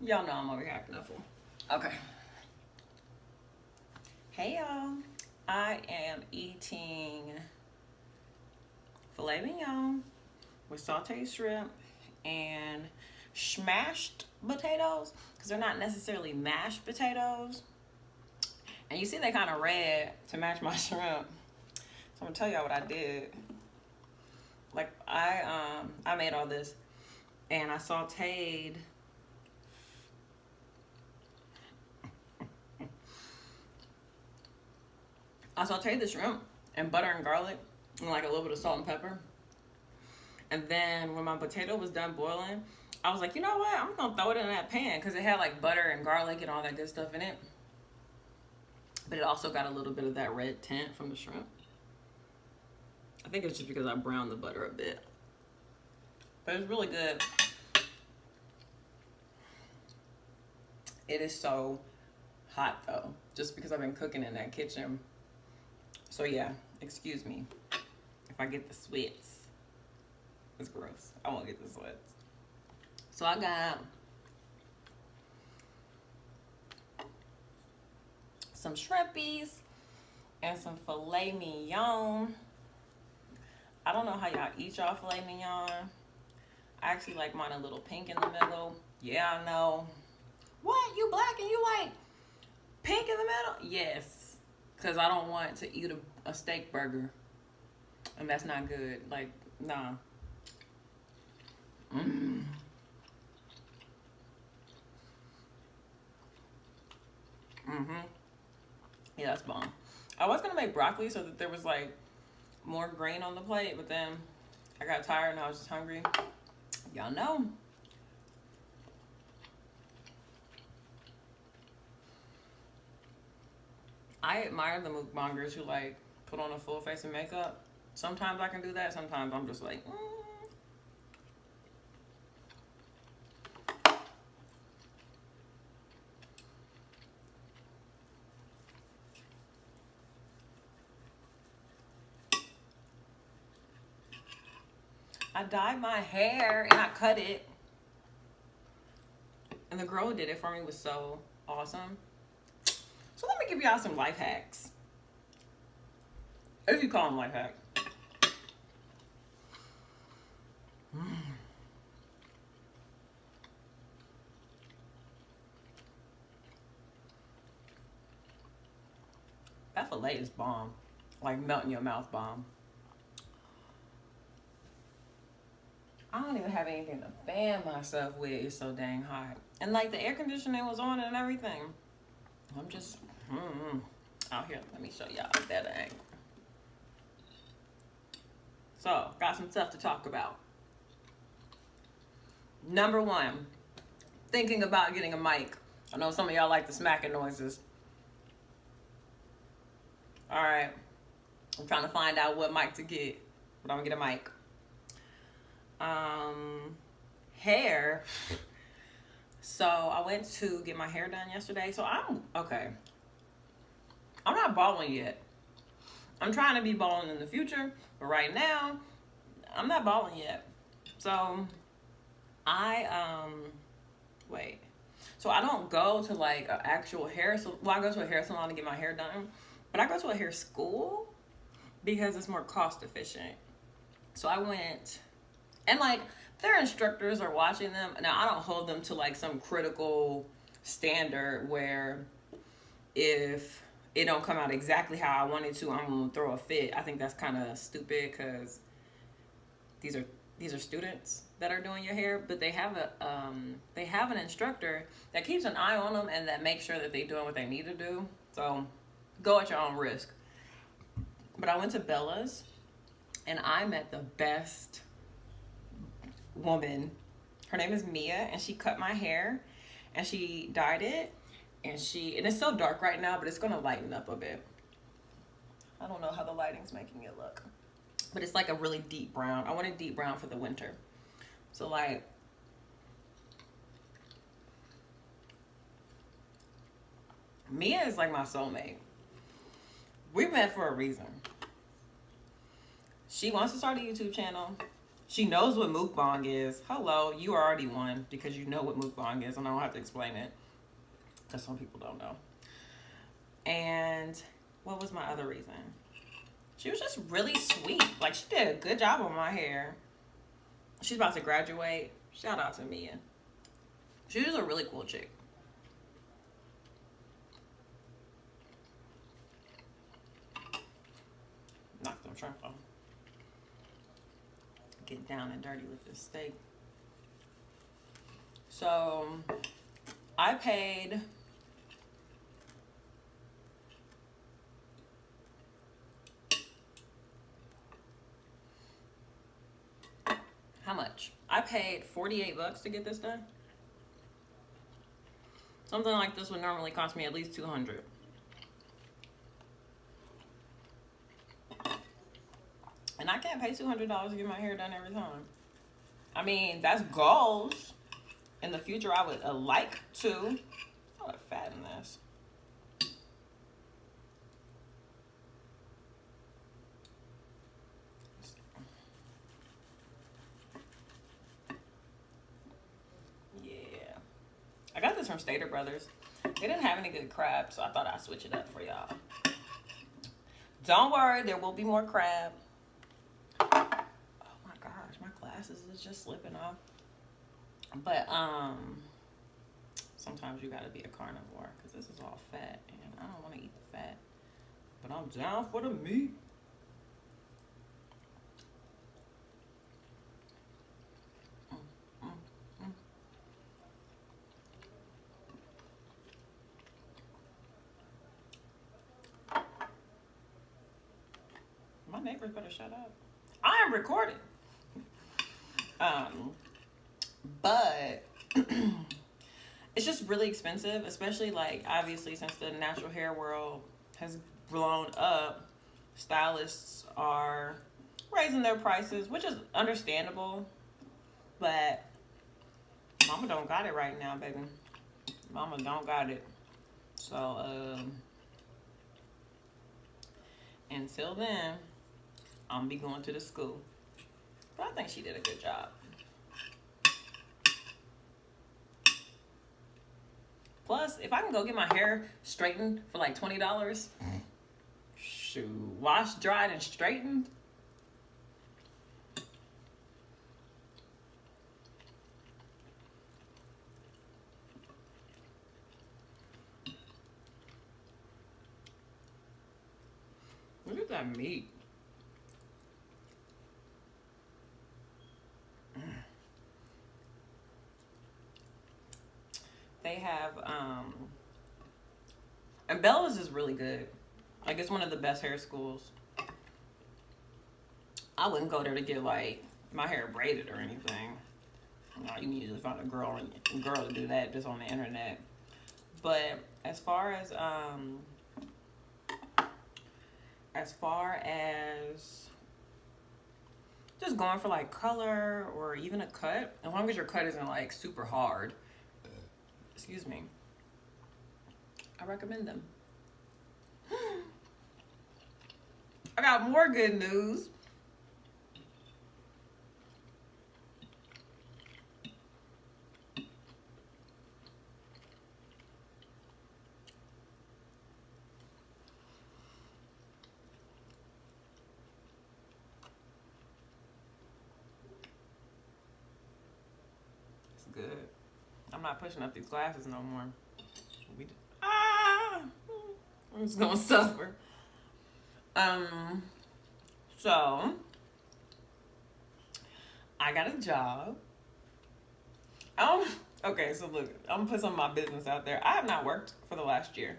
Y'all know I'm over here acting a fool. Okay. Hey y'all. I am eating filet mignon with sauteed shrimp and smashed potatoes because they're not necessarily mashed potatoes. And you see they kind of red to match my shrimp. So I'm gonna tell y'all what I did. Like I made all this and I sauteed the shrimp and butter and garlic and like a little bit of salt and pepper. And then when my potato was done boiling, I was like, you know what? I'm gonna throw it in that pan because it had like butter and garlic and all that good stuff in it. But it also got a little bit of that red tint from the shrimp. I think it's just because I browned the butter a bit. But it's really good. It is so hot though, just because I've been cooking in that kitchen. So yeah, excuse me if I get the sweats. It's gross. I won't get the sweats. So I got some shrimpies and some filet mignon. I don't know how y'all eat y'all filet mignon. I actually like mine a little pink in the middle. Yeah, I know. What? You black and you like pink in the middle? Yes. Because I don't want to eat a steak burger. And that's not good. Like, nah. Mm. Mm-hmm. Yeah, that's bomb. I was going to make broccoli so that there was like more grain on the plate. But then I got tired and I was just hungry. Y'all know. I admire the mukbangers who like put on a full face of makeup. Sometimes I can do that. Sometimes I'm just like, I dyed my hair and I cut it. And the girl who did it for me was so awesome. So let me give y'all some life hacks. If you call them life hacks. That filet is bomb. Like melt in your mouth bomb. I don't even have anything to fan myself with. It's so dang hot. And like the air conditioning was on and everything. I'm just out here. Let me show y'all that angle. So, got some stuff to talk about. Number one, thinking about getting a mic. I know some of y'all like the smacking noises. All right. I'm trying to find out what mic to get, but I'm gonna get a mic. Hair. So I went to get my hair done yesterday. So I'm okay. I'm not balling yet. I'm trying to be balling in the future, but right now, I'm not balling yet. So wait. So I don't go to like an actual hair salon. Well, I go to a hair salon to get my hair done, but I go to a hair school because it's more cost efficient. So I went, and like their instructors are watching them. Now I don't hold them to like some critical standard where if it don't come out exactly how I wanted to, I'm gonna throw a fit. I think that's kind of stupid because these are students that are doing your hair, but they have an instructor that keeps an eye on them and that makes sure that they're doing what they need to do. So go at your own risk. But I went to Bella's and I met the best woman. Her name is Mia, and she cut my hair and she dyed it, and it's so dark right now, but it's gonna lighten up a bit. I don't know how the lighting's making it look, but it's like a really deep brown. I want a deep brown for the winter. So like, Mia is like my soulmate. We met for a reason. She wants to start a YouTube channel. She knows what mukbang is. Hello, you already won because you know what mukbang is, and I don't have to explain it because some people don't know. And what was my other reason? She was just really sweet. Like, she did a good job on my hair. She's about to graduate. Shout out to Mia. She was a really cool chick. Knock them shrimp off. Get down and dirty with this steak. So, I paid how much? I paid $48 to get this done. Something like this would normally cost me at least $200. And I can't pay $200 to get my hair done every time. I mean, that's goals. In the future, I would like to. I would fatten this. Yeah. I got this from Stater Brothers. They didn't have any good crab, so I thought I'd switch it up for y'all. Don't worry, there will be more crab. Oh my gosh, my glasses is just slipping off. But sometimes you gotta be a carnivore because this is all fat and I don't want to eat the fat. But I'm down for the meat. My neighbors better shut up. I am recording. But it's just really expensive, especially like obviously since the natural hair world has blown up, stylists are raising their prices, which is understandable. But mama don't got it right now, baby. Mama don't got it. So until then, I'm gonna be going to the school. But I think she did a good job. Plus, if I can go get my hair straightened for like $20, shoot, washed, dried, and straightened. Look at that meat. They have, and Bella's is really good. Like, it's one of the best hair schools. I wouldn't go there to get, like, my hair braided or anything. No, you need to find a girl to do that just on the internet. But as far as just going for, like, color or even a cut, as long as your cut isn't, like, super hard, excuse me, I recommend them. I got more good news. It's good. I'm not pushing up these glasses no more. I'm just gonna suffer. So I got a job. Okay, so look, I'm gonna put some of my business out there. I have not worked for the last year.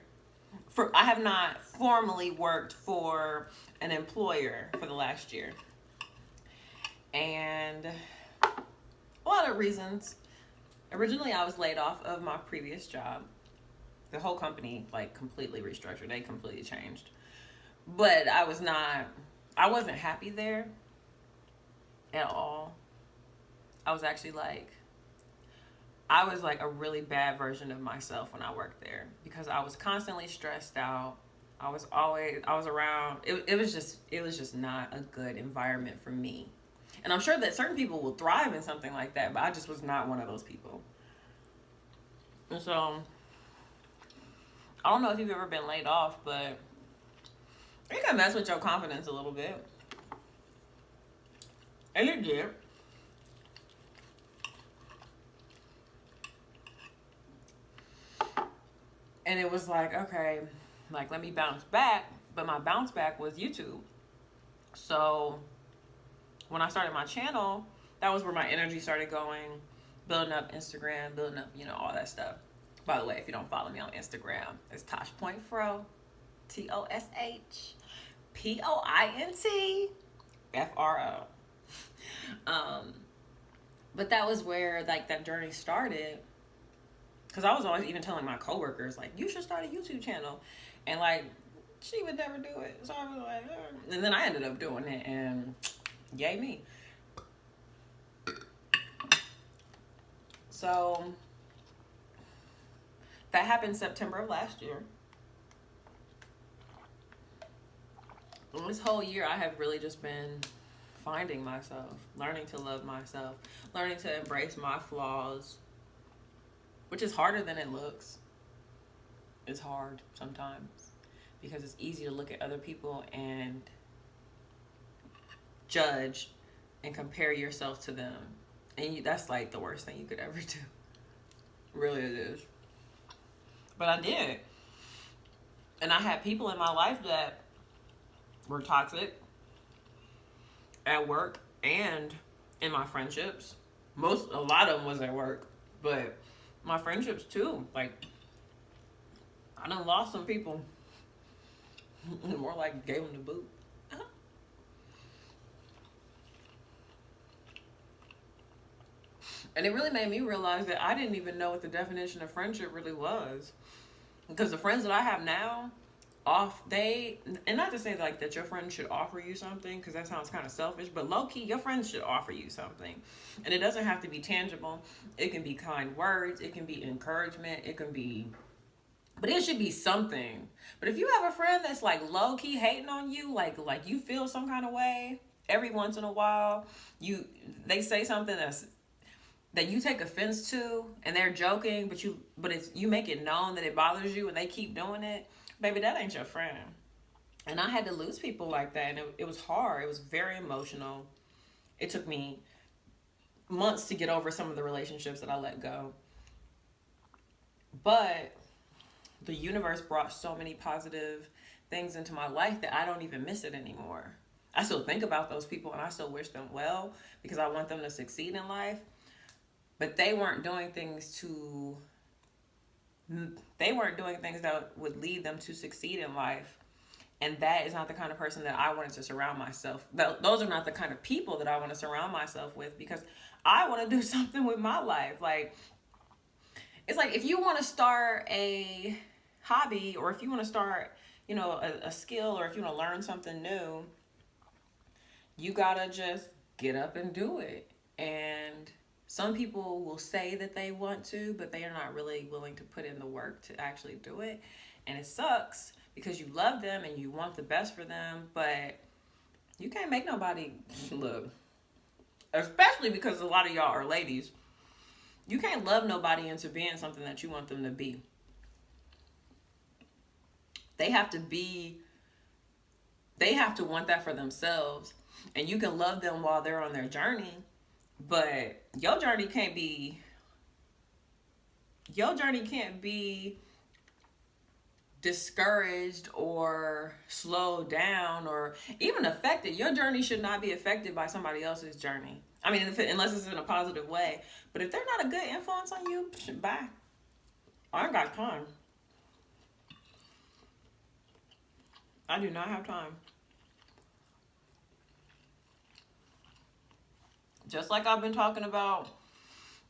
I have not formally worked for an employer for the last year. And a lot of reasons. Originally, I was laid off of my previous job. The whole company, like, completely restructured. They completely changed. But I wasn't happy there at all. I was like a really bad version of myself when I worked there because I was constantly stressed out. I was around, it was just not a good environment for me. And I'm sure that certain people will thrive in something like that, but I just was not one of those people. And so, I don't know if you've ever been laid off, but it can mess with your confidence a little bit. And it did. And it was like, okay, like let me bounce back. But my bounce back was YouTube. So when I started my channel, that was where my energy started going, building up Instagram, building up, all that stuff. By the way, if you don't follow me on Instagram, it's Tosh.Fro, ToshPointFro. But that was where like that journey started. Because I was always even telling my coworkers, like, you should start a YouTube channel. And like, she would never do it. So I was like, and then I ended up doing it, and yay me. So that happened September of last year. And this whole year I have really just been finding myself, learning to love myself, learning to embrace my flaws, which is harder than it looks. It's hard sometimes because it's easy to look at other people and judge and compare yourself to them. And that's like the worst thing you could ever do. Really it is. But I did. And I had people in my life that were toxic at work and in my friendships. A lot of them was at work, but my friendships too. Like, I done lost some people. More like gave them the boot. And it really made me realize that I didn't even know what the definition of friendship really was. Because the friends that I have now, and not to say like that your friend should offer you something, because that sounds kind of selfish, but low-key, your friends should offer you something. And it doesn't have to be tangible. It can be kind words. It can be encouragement. But it should be something. But if you have a friend that's like low-key hating on you, like you feel some kind of way every once in a while, they say something that you take offense to, and they're joking, but you make it known that it bothers you, and they keep doing it, baby, that ain't your friend. And I had to lose people like that, and it was hard. It was very emotional. It took me months to get over some of the relationships that I let go. But the universe brought so many positive things into my life that I don't even miss it anymore. I still think about those people, and I still wish them well because I want them to succeed in life. But they weren't doing things that would lead them to succeed in life. And that is not the kind of person that I wanted to surround myself. Those are not the kind of people that I want to surround myself with, because I want to do something with my life. Like, it's like if you want to start a hobby, or if you want to start, a skill, or if you want to learn something new, you gotta just get up and do it. And some people will say that they want to, but they are not really willing to put in the work to actually do it. And it sucks because you love them and you want the best for them, but you can't make nobody look. Especially because a lot of y'all are ladies. You can't love nobody into being something that you want them to be. They have to want that for themselves. And you can love them while they're on their journey, but your journey can't be discouraged or slowed down or even affected. Your journey should not be affected by somebody else's journey. I mean, unless it's in a positive way. But if they're not a good influence on you, bye. I ain't got time. I do not have time. Just like I've been talking about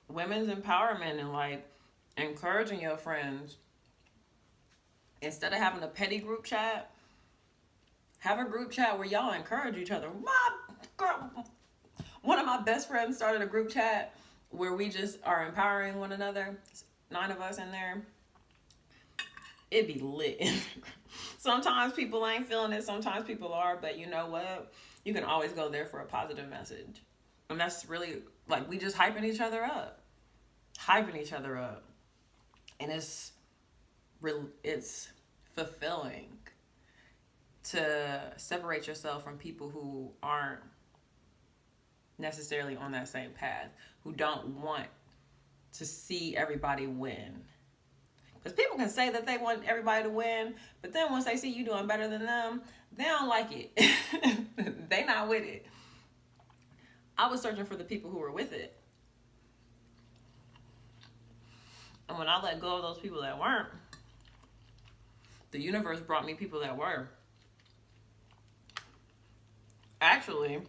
women's empowerment and like encouraging your friends. Instead of having a petty group chat, have a group chat where y'all encourage each other. One of my best friends started a group chat where we just are empowering one another. 9 of us in there. It'd be lit. Sometimes people ain't feeling it. Sometimes people are. But you know what? You can always go there for a positive message. And that's really, like, we just hyping each other up. Hyping each other up. And it's fulfilling to separate yourself from people who aren't necessarily on that same path, who don't want to see everybody win. Because people can say that they want everybody to win, but then once they see you doing better than them, they don't like it. They not with it. I was searching for the people who were with it. And when I let go of those people that weren't, the universe brought me people that were. Actually,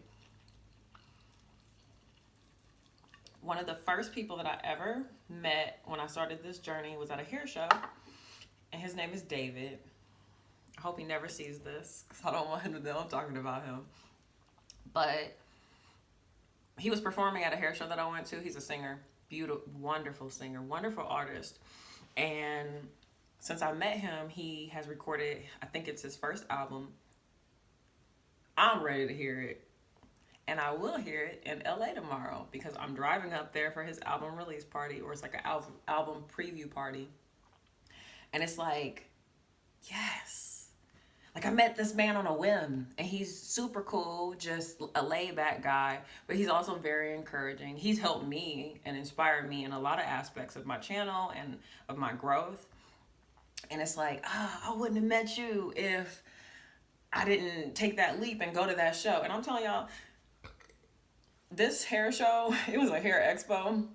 one of the first people that I ever met when I started this journey was at a hair show. And his name is David. I hope he never sees this because I don't want him to know I'm talking about him. But he was performing at a hair show that I went to. He's a singer. Beautiful, wonderful singer, wonderful artist. And since I met him, he has recorded, I think it's his first album. I'm ready to hear it. And I will hear it in LA tomorrow because I'm driving up there for his album release party, or it's like an album preview party. And it's like, yes. Like, I met this man on a whim, and he's super cool, just a laid-back guy, but he's also very encouraging. He's helped me and inspired me in a lot of aspects of my channel and of my growth. And it's like, I wouldn't have met you if I didn't take that leap and go to that show. And I'm telling y'all, this hair show, it was a hair expo.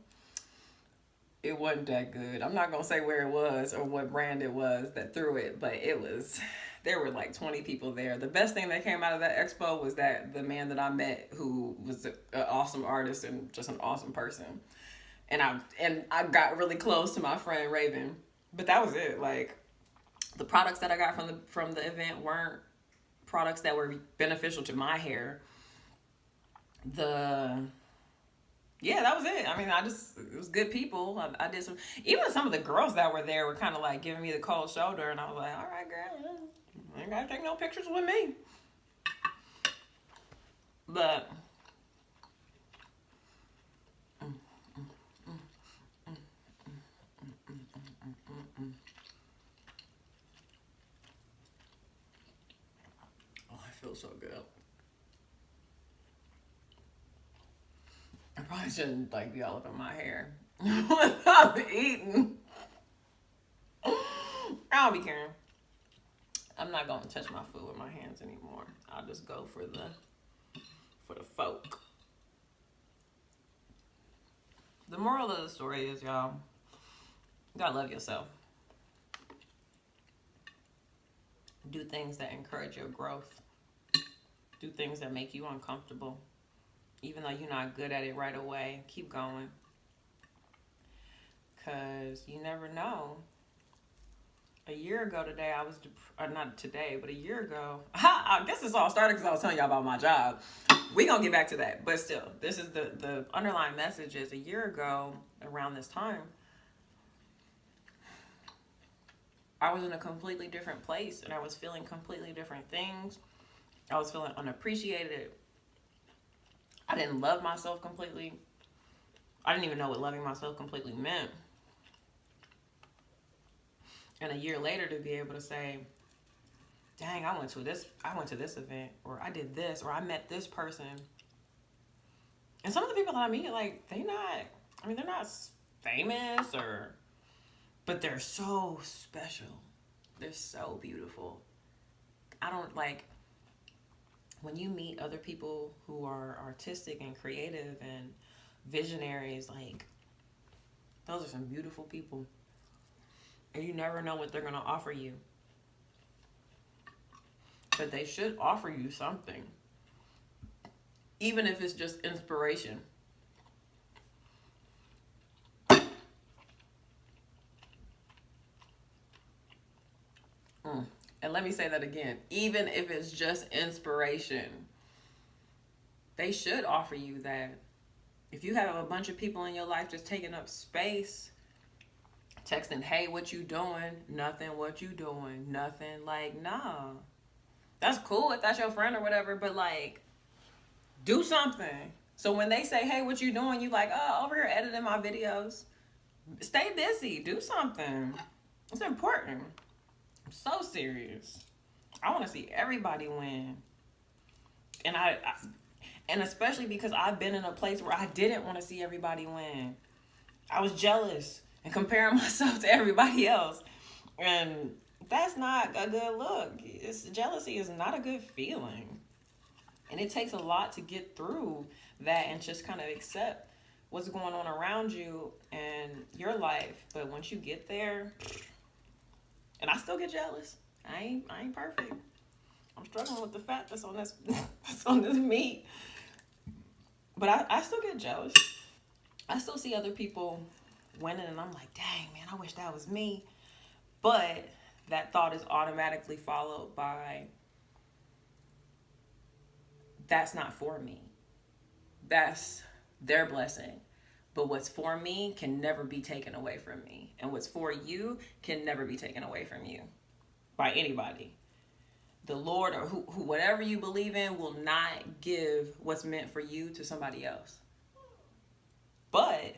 It wasn't that good. I'm not going to say where it was or what brand it was that threw it, but there were like 20 people there. The best thing that came out of that expo was that the man that I met, who was an awesome artist and just an awesome person. And I got really close to my friend Raven. But that was it. Like, the products that I got from the event weren't products that were beneficial to my hair. Yeah, that was it. I mean, it was good people. I did some, even some of the girls that were there were kind of like giving me the cold shoulder, and I was like, all right, girl, you ain't gotta take no pictures with me. But oh, I feel so good. I probably shouldn't like be all up in my hair when I'm eating. I don't be caring. I'm not gonna touch my food with my hands anymore. I'll just go for the folk. The moral of the story is, y'all, you gotta love yourself. Do things that encourage your growth. Do things that make you uncomfortable. Even though you're not good at it right away, keep going. Because you never know. A year ago today, not today, but a year ago, I guess this all started because I was telling y'all about my job. We're going to get back to that. But still, this is the underlying message is a year ago, around this time, I was in a completely different place and I was feeling completely different things. I was feeling unappreciated. I didn't love myself completely. I didn't even know what loving myself completely meant. And a year later to be able to say, dang, I went to this event, or I did this, or I met this person. And some of the people that I meet, like, they're not famous but they're so special. They're so beautiful. When you meet other people who are artistic and creative and visionaries, like, those are some beautiful people. And you never know what they're going to offer you. But they should offer you something. Even if it's just inspiration. And let me say that again. Even if it's just inspiration, they should offer you that. If you have a bunch of people in your life just taking up space, texting, hey, what you doing? Nothing, what you doing? Nothing. Like, no. That's cool if that's your friend or whatever, but like, do something. So when they say, hey, what you doing? You like, oh, over here editing my videos. Stay busy. Do something. It's important. I'm so serious. I want to see everybody win. And and especially because I've been in a place where I didn't want to see everybody win. I was jealous and comparing myself to everybody else. And that's not a good look. Jealousy is not a good feeling. And it takes a lot to get through that and just kind of accept what's going on around you and your life. But once you get there, and I still get jealous. I ain't perfect. I'm struggling with the fat that's on this meat. But I still get jealous. I still see other people winning and I'm like, dang, man, I wish that was me. But that thought is automatically followed by, that's not for me. That's their blessing. But what's for me can never be taken away from me. And what's for you can never be taken away from you by anybody. The Lord or who whatever you believe in will not give what's meant for you to somebody else. But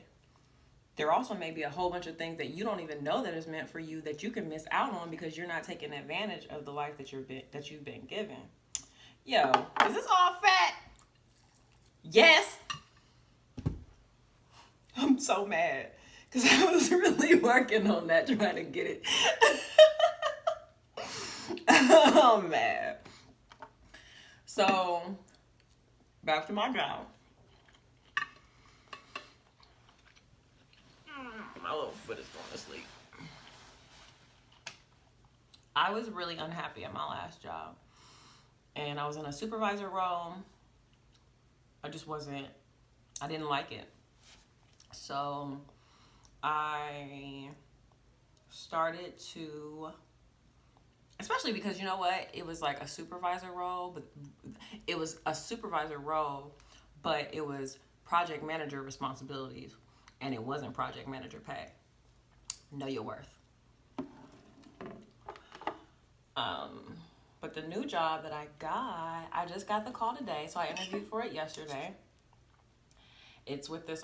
there also may be a whole bunch of things that you don't even know that is meant for you that you can miss out on because you're not taking advantage of the life that you've been given. Yo, is this all fat? Yes. I'm so mad because I was really working on that, trying to get it. I'm mad. So, back to my job. My little foot is going to sleep. I was really unhappy at my last job. And I was in a supervisor role. I didn't like it. So I started to, especially because you know what? It was like a supervisor role, but it was project manager responsibilities, and it wasn't project manager pay. Know your worth. But the new job that I just got the call today, so I interviewed for it yesterday. It's with this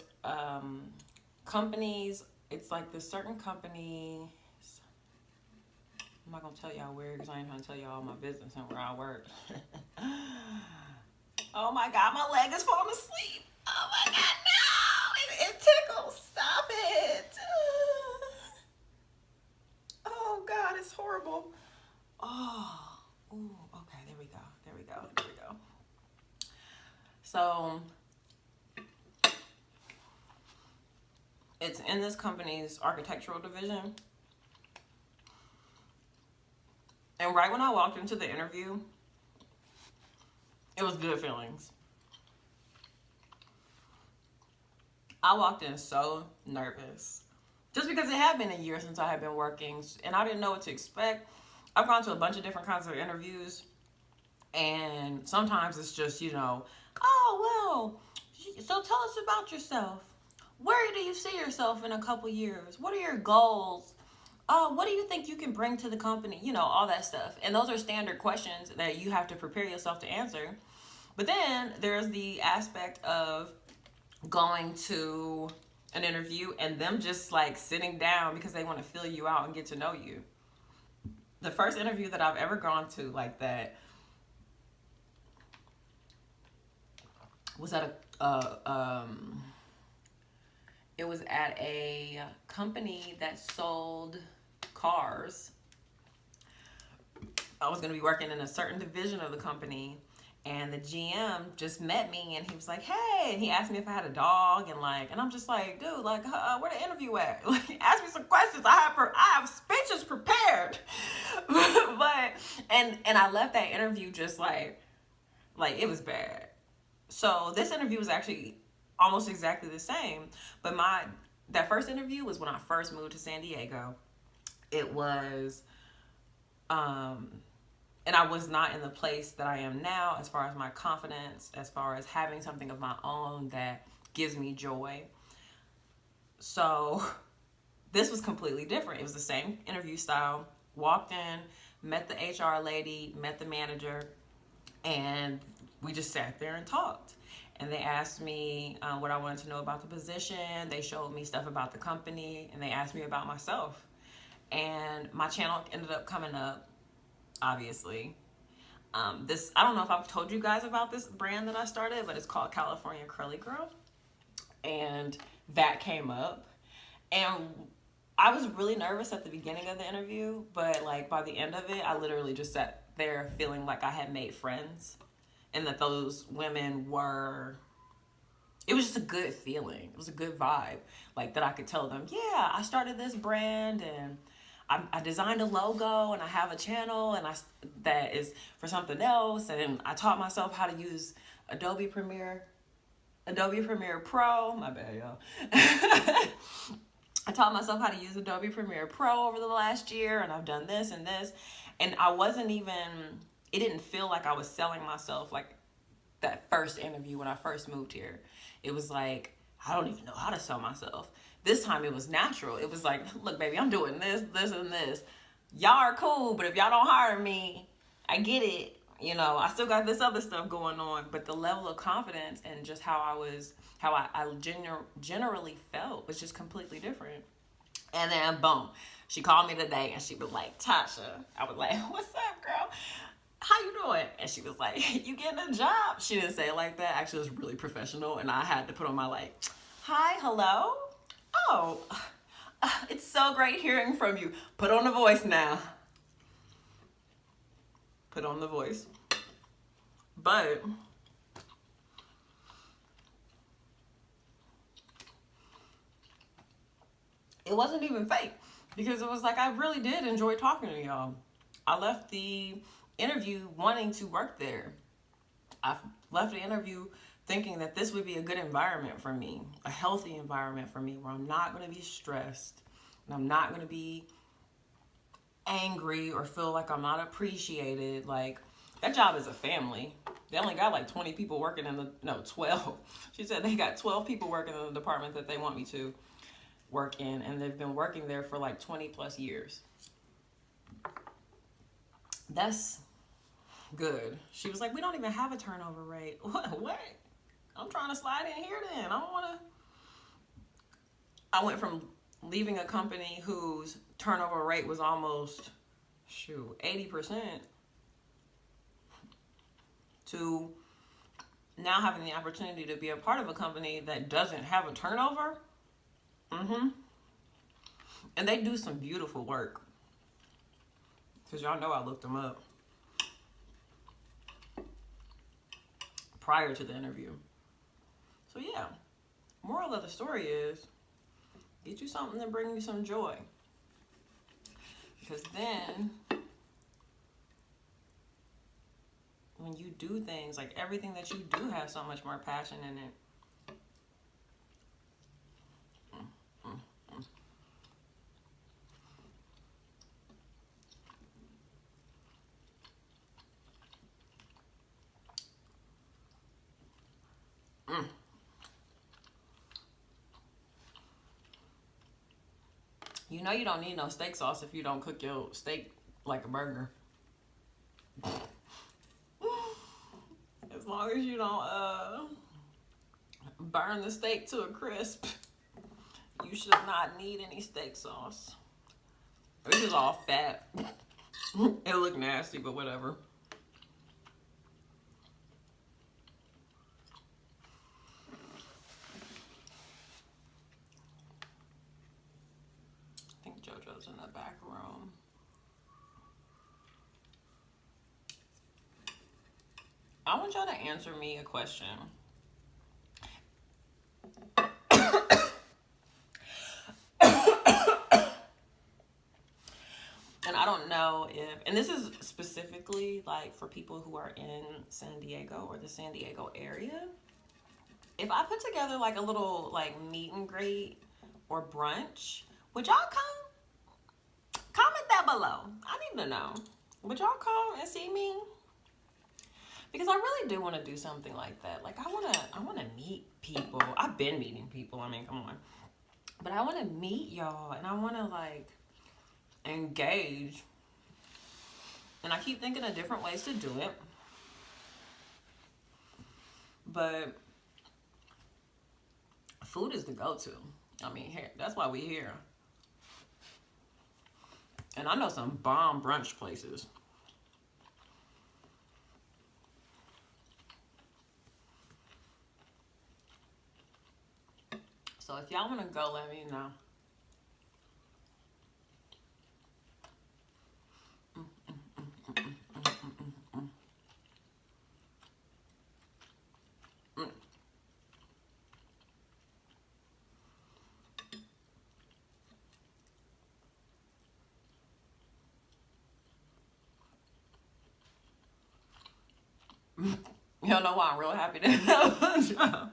companies. It's like this certain company. I'm not gonna tell y'all where because I ain't trying to tell y'all all my business and where I work. Oh my God, my leg is falling asleep. Oh my God, no! It tickles. Stop it. Oh God, it's horrible. Oh, ooh, okay, there we go. So it's in this company's architectural division. And right when I walked into the interview, it was good feelings. I walked in so nervous. Just because it had been a year since I had been working and I didn't know what to expect. I've gone to a bunch of different kinds of interviews. And sometimes it's just, oh, well, so tell us about yourself. Where do you see yourself in a couple years? What are your goals? What do you think you can bring to the company? All that stuff. And those are standard questions that you have to prepare yourself to answer. But then there's the aspect of going to an interview and them just like sitting down because they want to fill you out and get to know you. The first interview that I've ever gone to like that was at it was at a company that sold cars. I was going to be working in a certain division of the company, and the GM just met me and he was like, hey, and he asked me if I had a dog and I'm just like, dude, like, where the interview at? Like, ask me some questions. I have speeches prepared. But I left that interview just like it was bad. So this interview was actually almost exactly the same. But that first interview was when I first moved to San Diego. It was, and I was not in the place that I am now as far as my confidence, as far as having something of my own that gives me joy. So this was completely different. It was the same interview style. Walked in, met the HR lady, met the manager, and we just sat there and talked. and they asked me what I wanted to know about the position. They showed me stuff about the company, and they asked me about myself. And my channel ended up coming up, obviously. This, I don't know if I've told you guys about this brand that I started, but it's called California Curly Girl. And that came up. And I was really nervous at the beginning of the interview, but like by the end of it, I literally just sat there feeling like I had made friends, and that those women were, it was just a good feeling. It was a good vibe. Like that I could tell them, yeah, I started this brand, and I designed a logo, and I have a channel, and that is for something else. And I taught myself how to use Adobe Premiere Pro. My bad, y'all. I taught myself how to use Adobe Premiere Pro over the last year, and I've done this and this. And I wasn't even, it didn't feel like I was selling myself like that first interview when I first moved here. It was like, I don't even know how to sell myself. This time it was natural. It was like, look, baby, I'm doing this, this, and this. Y'all are cool, but if y'all don't hire me, I get it. You know, I still got this other stuff going on, but the level of confidence and just how I generally felt was just completely different. And then boom, she called me today and she was like, Tasha. I was like, what's up, girl? How you doing? And she was like, you getting a job? She didn't say it like that. Actually, it was really professional, and I had to put on my like, hi, hello. Oh, it's so great hearing from you. Put on the voice now. Put on the voice. But it wasn't even fake, because it was like, I really did enjoy talking to y'all. I left the interview wanting to work there. I left the interview thinking that this would be a good environment for me, a healthy environment for me, where I'm not going to be stressed, and I'm not going to be angry or feel like I'm not appreciated. Like, that job is a family. They only got like 20 people working in the, no, 12. She said they got 12 people working in the department that they want me to work in, and they've been working there for like 20 plus years. That's good. She was like, we don't even have a turnover rate. What? I'm trying to slide in here then. I don't want to. I went from leaving a company whose turnover rate was almost, 80%, to now having the opportunity to be a part of a company that doesn't have a turnover. And they do some beautiful work. Because y'all know I looked them up prior to the interview. So yeah, moral of the story is, get you something to bring you some joy. Because then, when you do things, like everything that you do has so much more passion in it. You know you don't need no steak sauce if you don't cook your steak like a burger. As long as you don't burn the steak to a crisp, you should not need any steak sauce. This is all fat. It looked nasty, but whatever. I think JoJo's in the back room. I want y'all to answer me a question. And I don't know if, and this is specifically like for people who are in San Diego or the San Diego area. If I put together like a little like meet and greet or brunch, would y'all come? Comment that below. I need to know. Would y'all come and see me? Because I really do want to do something like that. Like I want to meet people. I've been meeting people. I mean, come on. But I want to meet y'all, and I want to like engage. And I keep thinking of different ways to do it. But Food is the go-to. I mean, that's why we here. And I know some bomb brunch places. So if y'all want to go, let me know. You don't know why I'm real happy to have a job.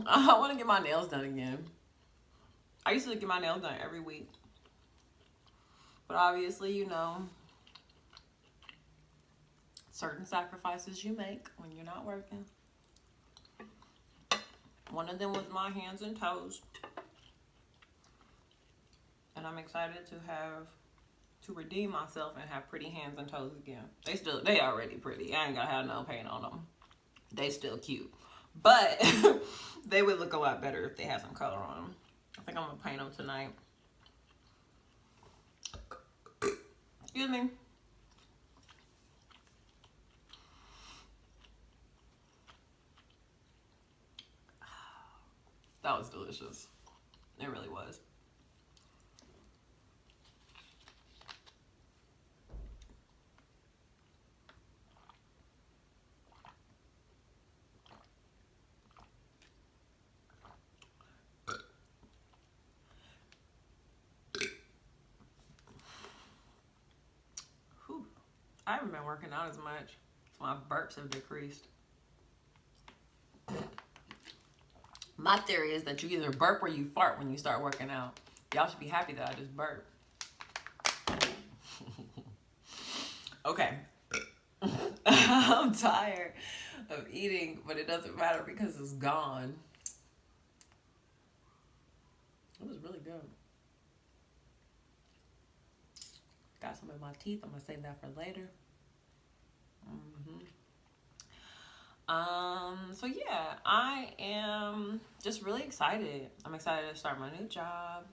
I want to get my nails done again. I used to get my nails done every week. But obviously, you know, certain sacrifices you make when you're not working. One of them was my hands and toes. And I'm excited to redeem myself and have pretty hands and toes again. They already pretty. I ain't gotta have no paint on them. They still cute. But they would look a lot better if they had some color on them. I think I'm gonna paint them tonight. Excuse me. That was delicious. It really was. I haven't been working out as much. My burps have decreased. My theory is that you either burp or you fart when you start working out. Y'all should be happy that I just burped. Okay. I'm tired of eating, but it doesn't matter because it's gone. It was really good. Got some in my teeth. I'm gonna save that for later. So yeah, I am just really excited. I'm excited to start my new job.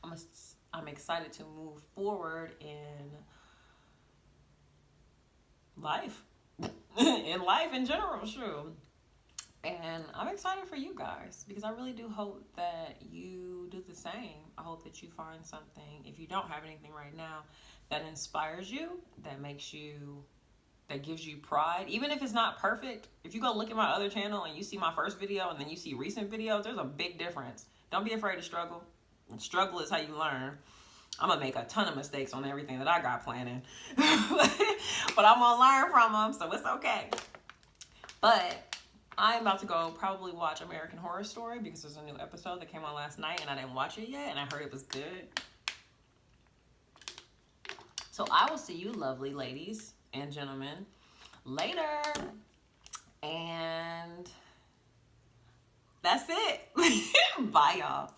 I'm excited to move forward in life. In life in general, sure. And I'm excited for you guys because I really do hope that you do the same. I hope that you find something, if you don't have anything right now, that inspires you, that gives you pride. Even if it's not perfect, if you go look at my other channel and you see my first video and then you see recent videos, there's a big difference. Don't be afraid to struggle. Struggle is how you learn. I'm going to make a ton of mistakes on everything that I got planning. But I'm going to learn from them, so it's okay. But I'm about to go probably watch American Horror Story because there's a new episode that came on last night and I didn't watch it yet and I heard it was good. So I will see you lovely ladies and gentlemen later. And that's it. Bye, y'all.